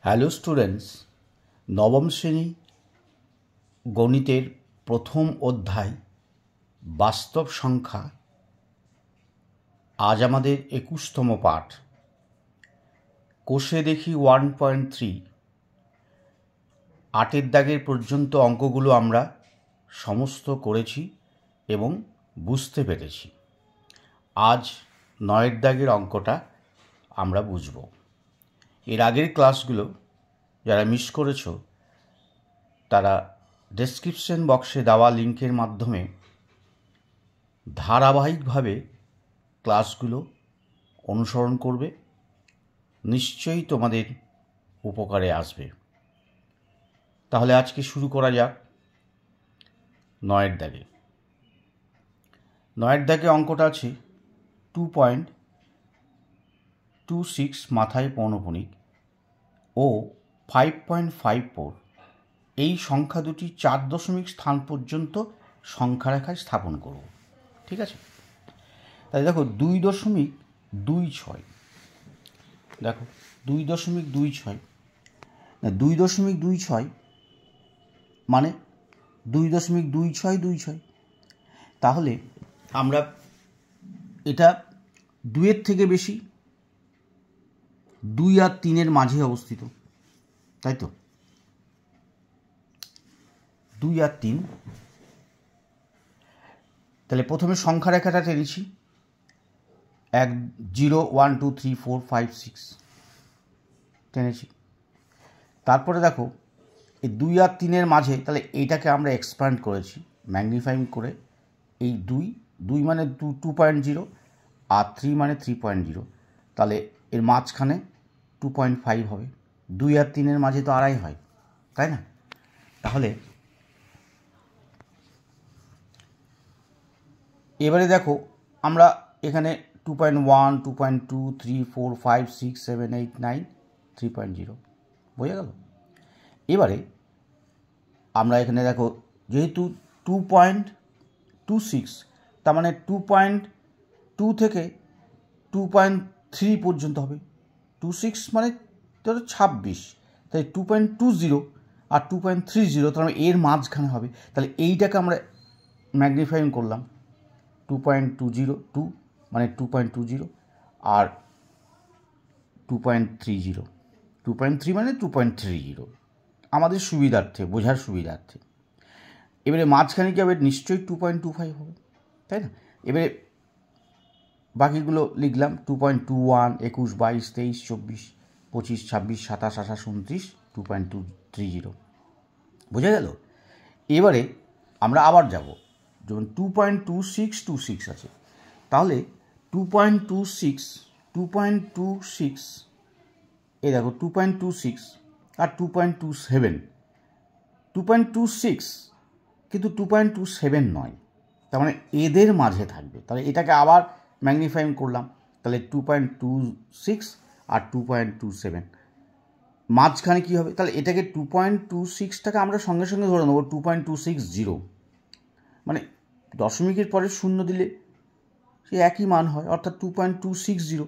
Hello students, নবম শ্রেণী গণিতের প্রথম অধ্যায় বাস্তব সংখ্যা। আজ আমাদের 21তম পাঠ। কোষে দেখি 1.3 8-এর দাগের পর্যন্ত অঙ্কগুলো আমরা সমস্ত করেছি এবং বুঝতে পেরেছি। আজ 9-এর দাগের অঙ্কটা আমরা বুঝব। এর আগের ক্লাসগুলো যারা মিস করেছো তারা ডেসক্রিপশন বক্সে দেওয়া লিঙ্কের মাধ্যমে ধারাবাহিকভাবে ক্লাসগুলো অনুসরণ করবে, নিশ্চয়ই তোমাদের উপকারে আসবে। তাহলে আজকে শুরু করা যাক 9-এর দাগে। 9-এর দাগে অঙ্কটা আছে 2.26 মাথায় পৌনঃপুনিক ও 5.54 এই সংখ্যা দুটি 4 দশমিক স্থান পর্যন্ত সংখ্যা রেখায় স্থাপন করব। ঠিক আছে, তাই দেখো 2.26, দেখো 2.26, 2.26 মানে 2.2626, তাহলে আমরা এটা 2-এর থেকে বেশি, 2 আর 3-এর মাঝে অবস্থিত, তাই তো 2 আর 3। তাহলে প্রথমে সংখ্যা রেখাটা টেনেছি, 0 1 2 3 4 5 6 টেনেছি। তারপরে দেখো এই 2 আর 3-এর মাঝে, তাহলে এইটাকে আমরা এক্সপ্যান্ড করেছি ম্যাগনিফাইং করে। এই 2 মানে 2.0 আর 3 মানে 3.0, তাহলে এর মাঝখানে 2.5 হবে। 2 আর 3-এর মাঝে তো 2.5 হয়, তাই না? তাহলে এবারে দেখো আমরা এখানে 2.1 2.2 3 4 5 6 7 8 9 3.0 বোঝা গেল। এবারে আমরা এখানে দেখো যেহেতু 2.26, তার মানে 2.2 থেকে 2.3 পর্যন্ত হবে। 26 মানে ধরো 26, তাই 2.20 আর 2.30, তার মানে এর মাঝখানে হবে। তাহলে এইটাকে আমরা ম্যাগনিফাইং করলাম 2.202 মানে 2.20 আর 2.30, 2.3 মানে 2.30, আমাদের সুবিধার্থে, বোঝার সুবিধার্থে। এবারে মাঝখানে কি হবে? নিশ্চয়ই 2.25 হবে, তাই না? এবারে বাকিগুলো লিখলাম 2.21 21 22 23 24 25 26 27 28 29 2.230 বোঝা গেল। এবারে আমরা আবার যাব, যেমন 2.2626 আছে, তাহলে 2.26 এই দেখো 2.26 আর 2.27, 2.26 কিন্তু 2.27 নয়, তার মানে এদের মাঝে থাকবে। তাহলে এটাকে আবার ম্যাগনিফাইং করলাম, তাহলে 2.26 আর 2.27 মাঝখানে কী হবে? তাহলে এটাকে 2.26টাকে আমরা সঙ্গে সঙ্গে ধরে নেবো 2.260, মানে দশমিকের পরে শূন্য দিলে সে একই মান হয়, অর্থাৎ 2.260,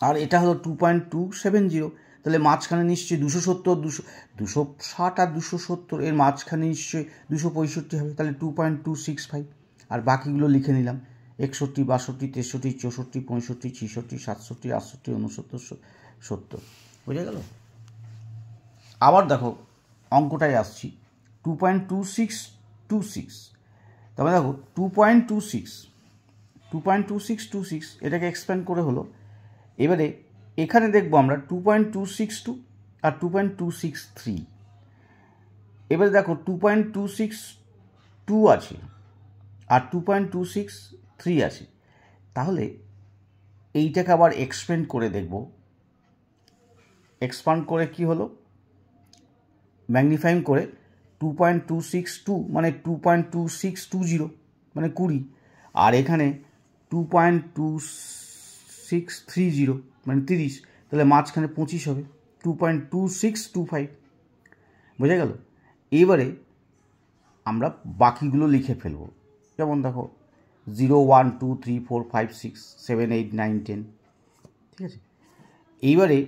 আর এটা হলো 2.270। তাহলে মাঝখানে নিশ্চয়ই 260 আর 270 এর মাঝখানে নিশ্চয়ই 265 হবে, তাহলে 2.265। আর বাকিগুলো লিখে নিলাম 61 62 63 64 65 66 67 68 69 70 বোঝা গেল। আবার দেখো অঙ্কটায় আসছি 2.2626, তারপরে দেখো 2.26 এটাকে এক্সপ্যান্ড করে হলো। এবারে এখানে দেখবো আমরা 2.262 আর 2.263। এবারে দেখো 2.262 আছে আর 2.263 আছে, তাহলে এইটাকে আবার এক্সপ্যান্ড করে দেখব। এক্সপ্যান্ড করে কি হলো? ম্যাগনিফাইং করে 2.262 মানে 2.2620 মানে 20, আর এখানে 2.2630 মানে 30, তাহলে মাঝখানে 25 হবে, 2.2625 বোঝা গেল। এবারে আমরা বাকিগুলো লিখে ফেলব, যেমন দেখো 0 1 2 3 4 5 6 7 8 9 10, ঠিক আছে। এইবারে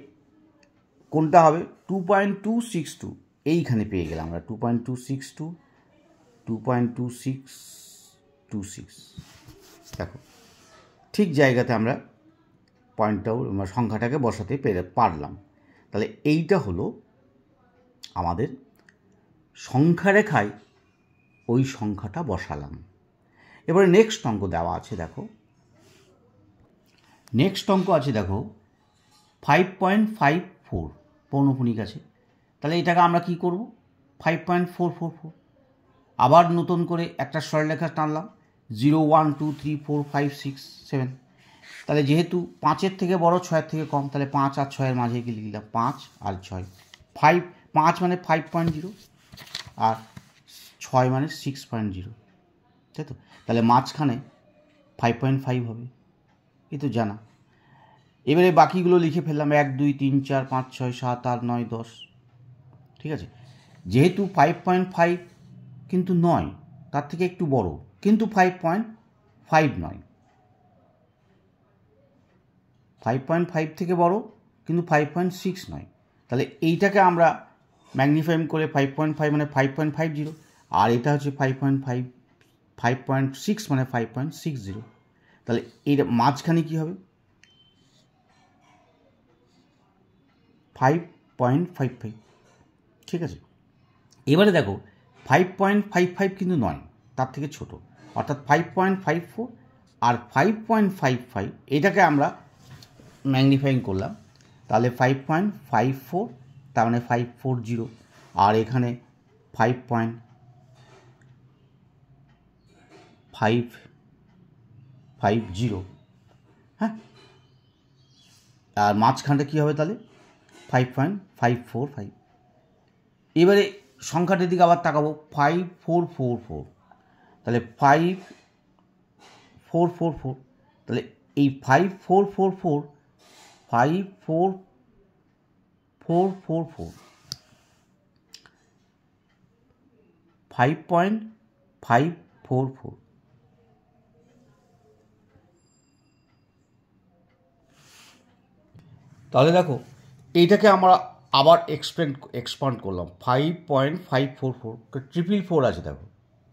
কোনটা হবে? 2.262 এইখানে পেয়ে গেলাম আমরা 2.262 2.2626 দেখো ঠিক জায়গাতে আমরা পয়েন্টটাও সংখ্যাটাকে বসাতে পারলাম। তাহলে এইটা হলো আমাদের সংখ্যা রেখায় ওই সংখ্যাটা বসালাম। এবারে নেক্সট অঙ্ক দেওয়া আছে দেখো, নেক্সট অঙ্ক আছে দেখো 5.54 পৌনঃপুনিক আছে। তাহলে এটাকে আমরা কি করব, 5.444 আবার নতুন করে একটা সরলরেখা টানলাম 0 1 2 3 4 5 6 7। তাহলে যেহেতু 5-এর থেকে বড় 6-এর থেকে কম, তাহলে 5 আর 6-এর মাঝে কি লিখলাম 5 আর 6। 5 মানে 5.0 আর 6 মানে 6.0, তাই তো? তাহলে মাঝখানে 5.5 হবে, এই তো জানা। এবারে বাকিগুলো লিখে ফেললাম 1 2 3 4 5 6 7 8 9 10, ঠিক আছে? যেহেতু 5.5 কিন্তু নয়, তার থেকে একটু বড়, কিন্তু 5.5 নয়, 5.5 থেকে বড় কিন্তু 5.6 নয়। তাহলে এইটাকে আমরা ম্যাগনিফাই করে 5.5 মানে 5.50, আর এটা হচ্ছে 5.6 মানে 5.60। তাহলে এইটা মাঝখানে কী হবে 5.55, ঠিক আছে? এবারে দেখো 5.55 কিন্তু নয়, তার থেকে ছোট, অর্থাৎ 5.54 আর 5.55 এটাকে আমরা ম্যাগনিফাইং করলাম, তাহলে 5.54 তার মানে 540, আর এখানে 5.550, হ্যাঁ, আর মাঝখানটা কী হবে তাহলে 5.545। এবারে সংখ্যাটার দিকে আবার তাকাবো 5444, তাহলে 5444, তাহলে এই 5444 5.544, তাহলে দেখো এইটাকে আমরা আবার এক্সপান্ড করলাম 5.544, 444 আছে দেখো,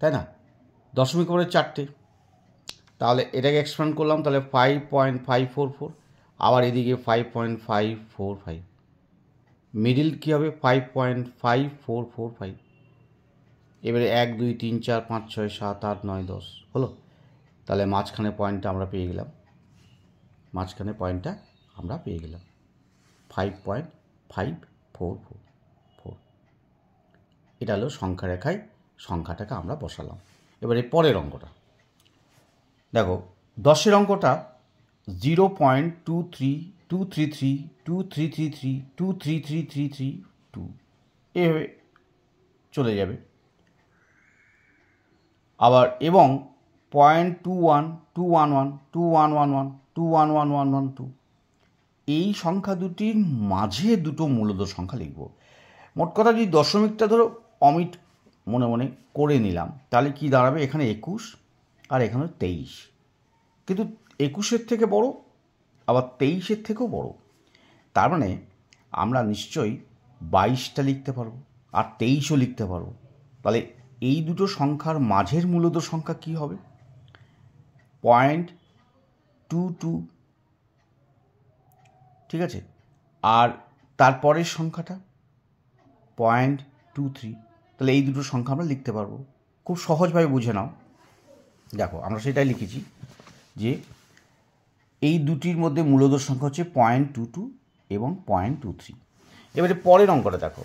তাই না? দশমিক করে 4টে, তাহলে এটাকে এক্সপান্ড করলাম, তাহলে 5.544, আবার এদিকে 5.545, মিডিল কী হবে 5.5445। এবারে 1 2 3 4 5 6 7 8 9 10 হলো। তাহলে মাঝখানে পয়েন্টটা আমরা পেয়ে গেলাম, 5.544। এটা হলো সংখ্যা রেখায় সংখ্যাটাকে আমরা বসালাম। এবারে পরের অঙ্কটা দেখো, 10-এর অঙ্কটা 0.2323323332332 এভাবে চলে যাবে আবার, এবং 0.21 211 2111 211112 এই সংখ্যা দুটির মাঝে দুটো মূলদ সংখ্যা লিখব। মোট কথা যদি দশমিকটা ধরো অমিট মনে মনে করে নিলাম, তাহলে কি দাঁড়াবে, এখানে 21 আর এখানে 23, কিন্তু 21-এর থেকে বড় আবার 23-এর থেকেও বড়, তার মানে আমরা নিশ্চয়ই 22টা লিখতে পারবো আর 23ও লিখতে পারবো। তাহলে এই দুটো সংখ্যার মাঝের মূলদ সংখ্যা কি হবে 0.22, ঠিক আছে? আর তারপরের সংখ্যাটা 0.23, তাহলে এই দুটো সংখ্যা আমরা লিখতে পারবো। খুব সহজভাবে বুঝে নাও, দেখো আমরা সেটাই লিখেছি যে এই দুটির মধ্যে মূলদ সংখ্যা হচ্ছে 0.22 এবং 0.23। এবারে পরের অঙ্কটা দেখো,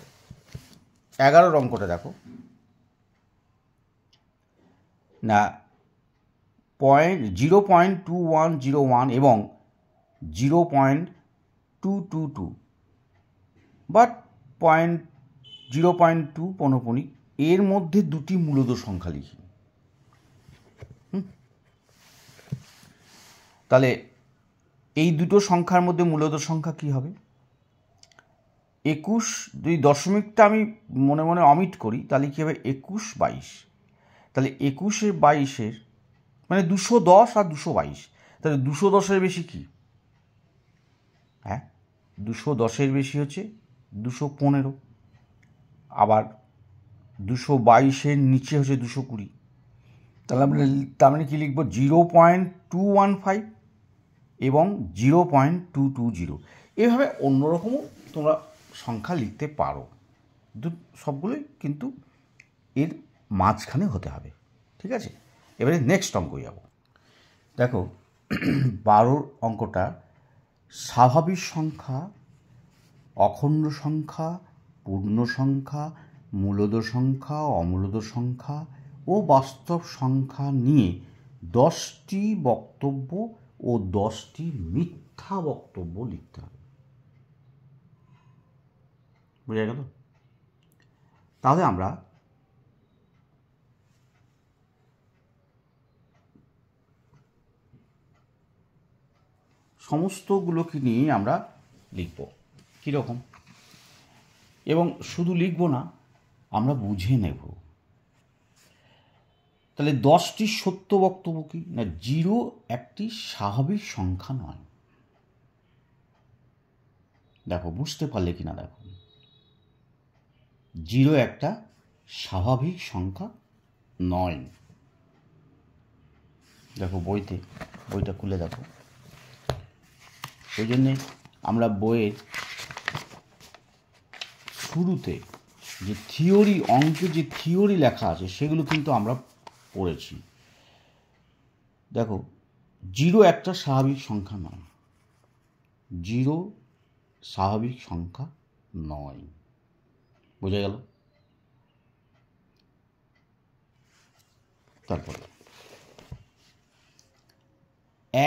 11-এর অঙ্কটা দেখো না, 0.2101 এবং 0.222 বা 0.2 পৌনঃপুনিক এর মধ্যে দুটি মূলদ সংখ্যা লিখি। তাহলে এই দুটো সংখ্যার মধ্যে মূলদ সংখ্যা কি হবে 21, যদি দশমিকটা আমি মনে মনে অমিট করি তাহলে কী হবে 21 22, তাহলে 21 22 মানে 210 আর 222, তাহলে 210-এর বেশি কি, হ্যাঁ 210-এর বেশি হচ্ছে 215, আবার 222-এর নিচে হচ্ছে 220, তাহলে আমরা তার মানে কি লিখব 0.215 এবং 0.220। এভাবে অন্যরকমও তোমরা সংখ্যা লিখতে পারো, সবগুলোই কিন্তু এর মাঝখানে হতে হবে। ঠিক আছে, এবারে নেক্সট অঙ্ক যাব। দেখো 12 অঙ্কটা স্বাভাবিক সংখ্যা, অখণ্ড সংখ্যা, পূর্ণ সংখ্যা, মূলদ সংখ্যা, অমূলদ সংখ্যা ও বাস্তব সংখ্যা নিয়ে 10টি বক্তব্য ও 10টি মিথ্যা বক্তব্য লিখতে হবে। বুঝা গেল? তাহলে আমরা সমস্তগুলোকে নিয়ে আমরা লিখব কীরকম, এবং শুধু লিখব না, আমরা বুঝে নেব। তাহলে 10টি সত্য বক্তব্য কি না, 0 একটি স্বাভাবিক সংখ্যা নয়। দেখো বুঝতে পারলে কিনা, দেখো 0 একটা স্বাভাবিক সংখ্যা নয়। দেখো বইটা খুলে দেখো। ওই জন্যে আমরা বইয়ের শুরুতে যে থিওরি, অঙ্কের যে থিওরি লেখা আছে সেগুলো কিন্তু আমরা পড়েছি। দেখো 0 একটা স্বাভাবিক সংখ্যা নয়, 0 স্বাভাবিক সংখ্যা নয়। বোঝা গেল? তারপরে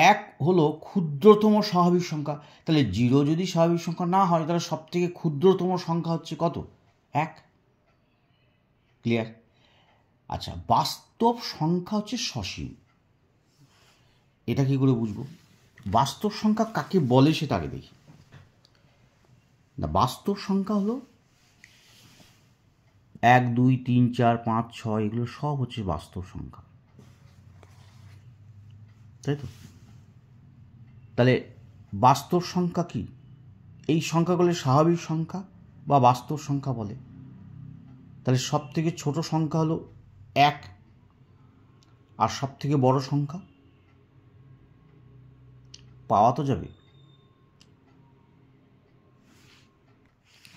1 হলো ক্ষুদ্রতম স্বাভাবিক সংখ্যা। তাহলে 0 যদি স্বাভাবিক সংখ্যা না হয়, তাহলে সব থেকে ক্ষুদ্রতম সংখ্যা হচ্ছে কত? 1। ক্লিয়ার? আচ্ছা, বাস্তব সংখ্যা হচ্ছে সসীম। এটা কি করে বুঝবো? বাস্তব সংখ্যা কাকে বলে সেটা আগে দেখি। না, বাস্তব সংখ্যা হলো 1, 2, 3, 4, 5, 6, এগুলো সব হচ্ছে বাস্তব সংখ্যা, তাই তো? তাহলে বাস্তব সংখ্যা কি? এই সংখ্যাগুলো স্বাভাবিক সংখ্যা বা বাস্তব সংখ্যা বলে। তাহলে সব থেকে ছোট সংখ্যা হলো 1, আর সব থেকে বড় সংখ্যা পাওয়া তো যাবে।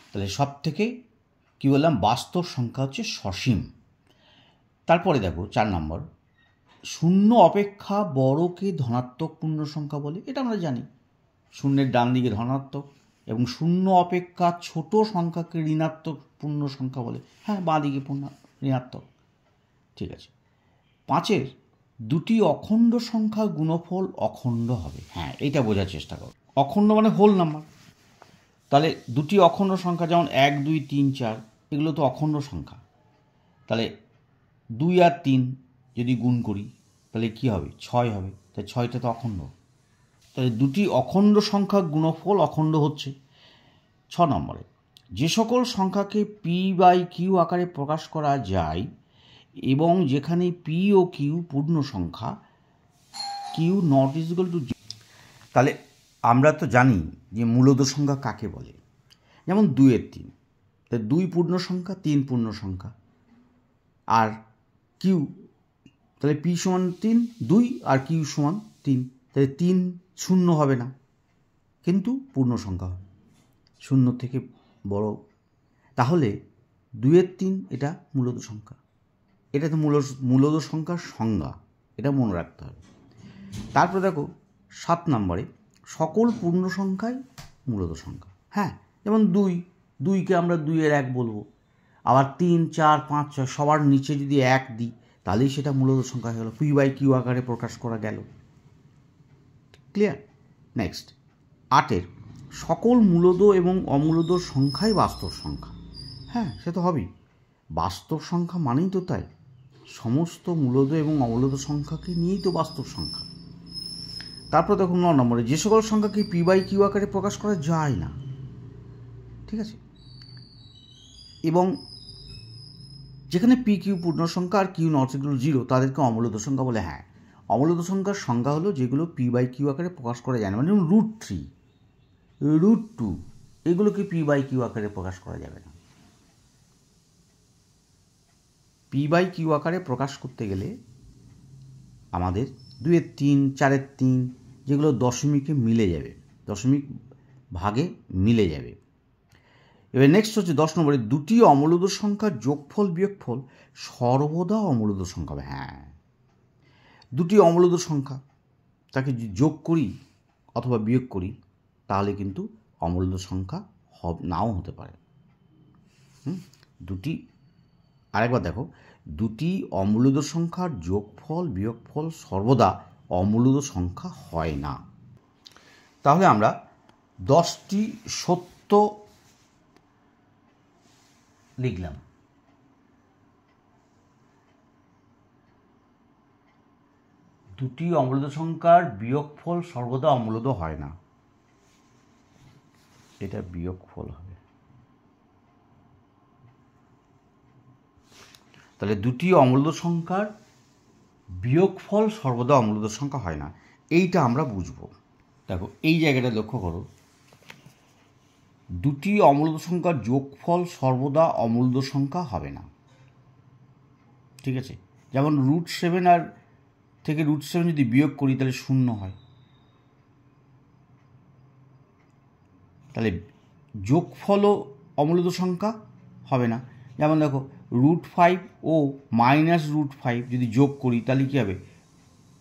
তাহলে সব থেকে কি বললাম, বাস্তব সংখ্যা হচ্ছে সসীম। তারপরে দেখো 4 নম্বর, 0 অপেক্ষা বড়কে ধনাত্মক পূর্ণ সংখ্যা বলে। এটা আমরা জানি, শূন্যের ডান দিকে ধনাত্মক, এবং 0 অপেক্ষা ছোট সংখ্যাকে ঋণাত্মক পূর্ণ সংখ্যা বলে। হ্যাঁ, বাঁ দিকে ঋণাত্মক। ঠিক আছে। 5-এর 2টি অখণ্ড সংখ্যা গুণফল অখণ্ড হবে। হ্যাঁ, এইটা বোঝার চেষ্টা করো। অখণ্ড মানে হোল নাম্বার। তাহলে 2টি অখণ্ড সংখ্যা যেমন 1, 2, 3, 4, এগুলো তো অখণ্ড সংখ্যা। তাহলে 2 আর 3 যদি গুণ করি তাহলে কি হবে? 6 হবে। তাই 6টা তো অখণ্ড। তাহলে 2টি অখণ্ড সংখ্যা গুণফল অখণ্ড হচ্ছে। 6 নম্বরে, যে সকল সংখ্যাকে p/q আকারে প্রকাশ করা যায় এবং যেখানে p ও q পূর্ণ সংখ্যা, q not equal to 0। তাহলে আমরা তো জানি যে মূলদ সংখ্যা কাকে বলে। যেমন 2-এর 3, তাহলে 2 পূর্ণ সংখ্যা, 3 পূর্ণ সংখ্যা। আর q, তাহলে p সমান 3, 2 আর q সমান 3, তাহলে 3 শূন্য হবে না, কিন্তু পূর্ণ সংখ্যা হবে, 0 থেকে বড়। তাহলে 2-এর 3 এটা মূলদ সংখ্যা। এটা তো মূলদ সংখ্যার সংজ্ঞা, এটা মনে রাখতে হবে। তারপরে দেখো 7 নম্বরে, সকল পূর্ণ সংখ্যাই মূলদ সংখ্যা। হ্যাঁ, যেমন 2কে আমরা 2-এর 1 বলবো। আবার 3, 4, 5, 6 সবার নিচে যদি 1 দিই তাহলেই সেটা মূলদ সংখ্যা হয়ে গেল, p/q আকারে প্রকাশ করা গেল। ক্লিয়ার? নেক্সট 8-এর, সকল মূলদ এবং অমূলদ সংখ্যাই বাস্তব সংখ্যা। হ্যাঁ, সে তো হবেই, বাস্তব সংখ্যা মানেই তো তাই, সমস্ত মূলদ এবং অমূলদ সংখ্যাকে নিয়েই তো বাস্তব সংখ্যা। তারপর দেখুন 9 নম্বরে, যে সকল সংখ্যাকে p/q আকারে প্রকাশ করা যায় না। ঠিক আছে, এবং যেখানে p/q পূর্ণ সংখ্যা আর q not equal to 0 তাদেরকে অমূলদ সংখ্যা বলে। হ্যাঁ, অমূলদ সংখ্যার সংজ্ঞা হলো যেগুলো p/q আকারে প্রকাশ করা যায় না। মানে √3, √2, এগুলোকে পি বাই কিউ আকারে প্রকাশ করা যাবে না। পি বাই কিউ আকারে প্রকাশ করতে গেলে আমাদের 2-এর 3, 4-এর 3 যেগুলো দশমিকে মিলে যাবে, দশমিক ভাগে মিলে যাবে। এবার নেক্সট হচ্ছে 10 নম্বরে, দুটি অমূলদ সংখ্যার যোগফল বিয়োগফল সর্বদা অমূলদ সংখ্যা হবে। হ্যাঁ, দুটি অমূলদ সংখ্যা তাকে যদি যোগ করি অথবা বিয়োগ করি তাহলে কিন্তু অমূলদ সংখ্যা নাও হতে পারে। দুটি, আরেকবার দেখো, দুটি অমূলদ সংখ্যার যোগফল বিয়োগফল সর্বদা অমূলদ সংখ্যা হয় না। তাহলে আমরা 10টি সত্য লিখলাম। দুটি অমূলদ সংখ্যার বিয়োগফল সর্বদা অমূলদ হয় না, এটা বিয়োগফল হবে। তাহলে দুটি অমূলদ সংখ্যার বিয়োগফল সর্বদা অমূলদ সংখ্যা হয় না, এইটা আমরা বুঝবো। দেখো এই জায়গাটা লক্ষ্য করো, দুটি অমূলদ সংখ্যার যোগফল সর্বদা অমূলদ সংখ্যা হবে না। ঠিক আছে, যেমন √7 আর থেকে √7 যদি বিয়োগ করি তাহলে 0 হয়, তাহলে যোগফলও অমূলদ সংখ্যা হবে না। যেমন দেখো √5 ও -√5 যদি যোগ করি তাহলে কী হবে,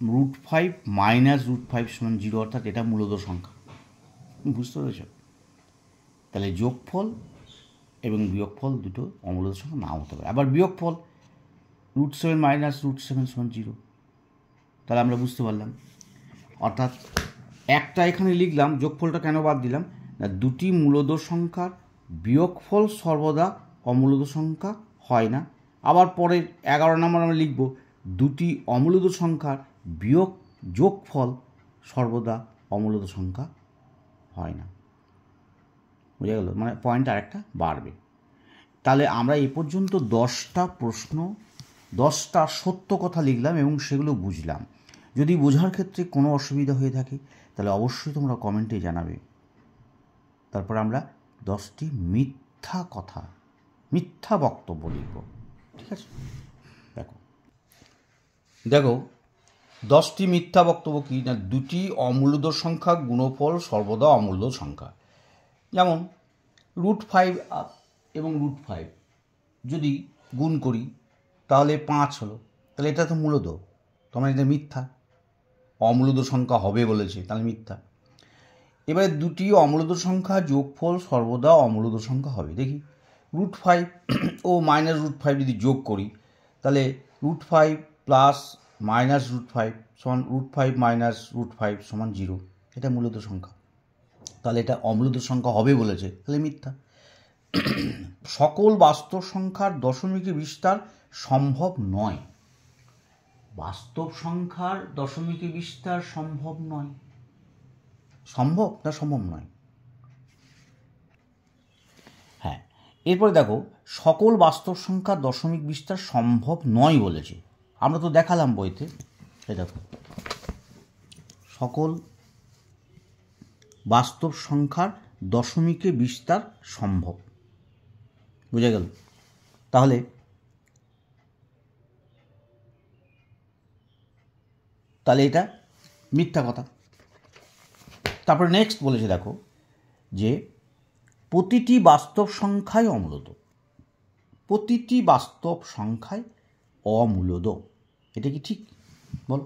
√5 -√5 = 0, অর্থাৎ এটা মূলদ সংখ্যা। বুঝতে পেরেছ? তাহলে যোগফল এবং বিয়োগফল দুটো অমূলদ সংখ্যা নাও হতে পারে। আবার বিয়োগফল √7 -√7 = 0, তাহলে আমরা বুঝতে পারলাম। অর্থাৎ একটা এখানে লিখলাম, যোগফলটা কেন বাদ দিলাম না, দুটি মূলদ সংখ্যার বিয়োগফল সর্বদা অমূলদ সংখ্যা হয় না। আবার পরের 11 নম্বর আমরা লিখব, দুটি অমূলদ সংখ্যার যোগফল সর্বদা অমূলদ সংখ্যা হয় না। বুঝা গেল? মানে পয়েন্ট আরেকটা বাড়বে। তাহলে আমরা এ পর্যন্ত 10টা প্রশ্ন, 10টা সত্য কথা লিখলাম এবং সেগুলো বুঝলাম। যদি বোঝার ক্ষেত্রে কোনো অসুবিধা হয়ে থাকে তাহলে অবশ্যই তোমরা কমেন্টে জানাবে। তারপর আমরা 10টি মিথ্যা কথা, মিথ্যা বক্তব্য লিখব। ঠিক আছে, দেখো 10টি মিথ্যা বক্তব্য কী না, দুটি অমূলদ সংখ্যা গুণফল সর্বদা অমূলদ সংখ্যা। যেমন √5 এবং √5 যদি গুণ করি তাহলে 5 হলো, তাহলে এটা তো মূলদ, তোমার এটা মিথ্যা, অমূলদ সংখ্যা হবে বলেছে, তাহলে মিথ্যা। এবারে দুটি অমূলদ সংখ্যা যোগফল সর্বদা অমূলদ সংখ্যা হবে। দেখি √5 ও -√5 যদি যোগ করি তাহলে √5 + -√5 = √5 -√5 = 0, এটা মূলদ সংখ্যা, তাহলে এটা অমূলদ সংখ্যা হবে বলেছে, তাহলে মিথ্যা। সকল বাস্তব সংখ্যার দশমিকে বিস্তার সম্ভব নয়, বাস্তব সংখ্যার দশমিকে বিস্তার সম্ভব নয়। সম্ভব না সম্ভব নয়? হ্যাঁ, এরপরে দেখো সকল বাস্তব সংখ্যার দশমিক বিস্তার সম্ভব নয় বলেছে, আমরা তো দেখালাম বইতে। এই দেখো সকল বাস্তব সংখ্যার দশমিকে বিস্তার সম্ভব, বুঝা গেল? তাহলে এটা মিথ্যা কথা। তারপরে নেক্সট বলেছে দেখো যে প্রতিটি বাস্তব সংখ্যাই অমূলদ, প্রতিটি বাস্তব সংখ্যায় অমূলদ, এটা কি ঠিক বল?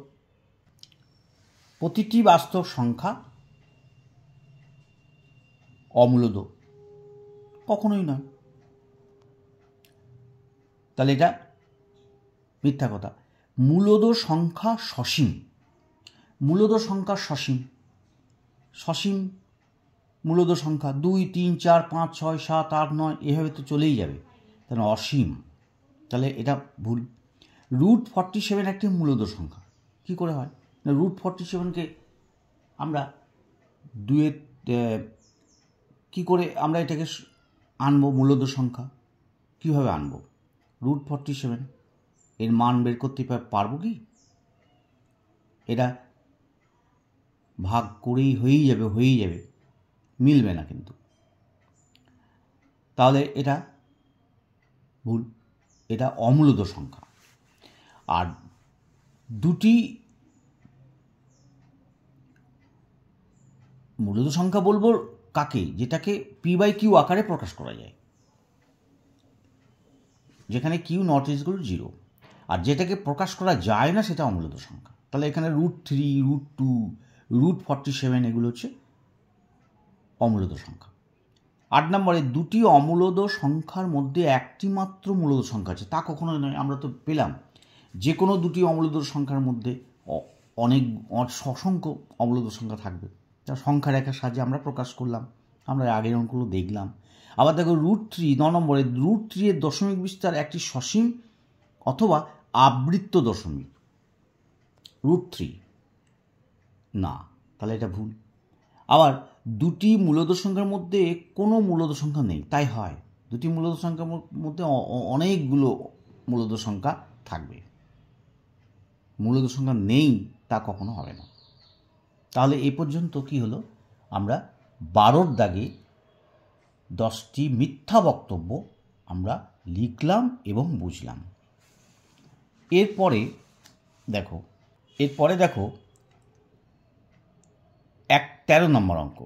প্রতিটি বাস্তব সংখ্যা অমূলদ কখনোই নয়, তাহলে এটা মিথ্যা কথা। মূলদ সংখ্যা সসীম, মূলদ সংখ্যা সসীম, সসীম মূলদ সংখ্যা 2, 3, 4, 5, 6, 7, 8, 9 এভাবে তো চলেই যাবে, তাহলে অসীম, তাহলে এটা ভুল। √47 একটি মূলদ সংখ্যা, কী করে হয় না, √47কে আমরা কী করে আমরা এটাকে আনবো মূলদ সংখ্যা, কীভাবে আনবো? √47 এর মান বের করতে পারবো কি? এটা ভাগ করেই হয়েই যাবে, মিলবে না কিন্তু, তাহলে এটা ভুল, এটা অমূলদ সংখ্যা। আর দুটি মূলদ সংখ্যা বলবো কাকে, যেটাকে p/q আকারে প্রকাশ করা যায়, যেখানে q নট ইকুয়াল টু 0, আর যেটাকে প্রকাশ করা যায় না সেটা অমূলদ সংখ্যা। তাহলে এখানে √3, √2, √47 এগুলো হচ্ছে অমূলদ সংখ্যা। 8 নম্বরে দুটি অমূলদ সংখ্যার মধ্যে একটি মাত্র মূলদ সংখ্যা আছে, তা কখনোই নয়। আমরা তো পেলাম যে কোনো দুটি অমূলদ সংখ্যার মধ্যে অসংখ্য অমূলদ সংখ্যা থাকবে, তা সংখ্যা রেখার সাহায্যে আমরা প্রকাশ করলাম, আমরা আগের অঙ্কগুলো দেখলাম। আবার দেখো √3, 9 নম্বরে √3 এর দশমিক বিস্তার একটি সসীম অথবা আবৃত্ত দশমিক। √3 না, তাহলে এটা ভুল। আবার দুটি মূলদ সংখ্যার মধ্যে কোনো মূলদ সংখ্যা নেই, তাই হয়। দুটি মূলদ সংখ্যার মধ্যে অনেকগুলো মূলদ সংখ্যা থাকবে, মূলদ সংখ্যা নেই তা কখনো হবে না। তাহলে এ পর্যন্ত কি হলো, আমরা 12 দাগে 10টি মিথ্যা বক্তব্য আমরা লিখলাম এবং বুঝলাম। এরপরে দেখো 13 নম্বর অঙ্ক।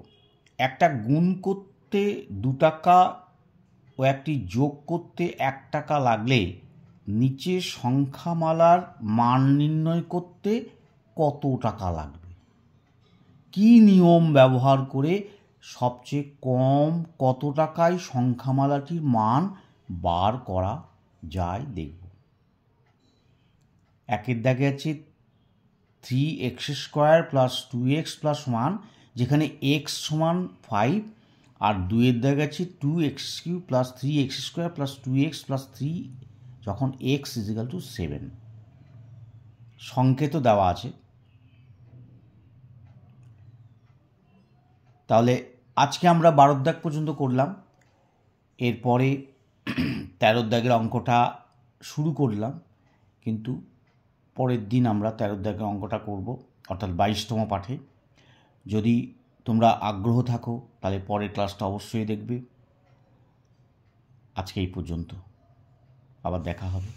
একটা গুণ করতে 2 টাকা ও একটি যোগ করতে 1 টাকা লাগলে নিচের সংখ্যামালার মান নির্ণয় করতে কত টাকা লাগবে? কি নিয়ম ব্যবহার করে সবচেয়ে কম কত টাকায় সংখ্যামালাটির মান বার করা যায় দেখব। একের দাগে আছে 3x² + 2x + 1, যেখানে x সমান 5, আর 2-এর দাগে আছে 2x³ + 3x² + 2x + 3, যখন x = 7। সংকেতও দেওয়া আছে। তাহলে আজকে আমরা 12 দাগ পর্যন্ত করলাম, এরপরে 13 দাগের অঙ্কটা শুরু করলাম, কিন্তু পরের দিন আমরা 13 দাগের অঙ্কটা করব, অর্থাৎ 22তম পাঠে। যদি তোমরা আগ্রহ থাকো তাহলে পরের ক্লাসটা অবশ্যই দেখবে। আজকে এই পর্যন্ত, আবার দেখা হবে।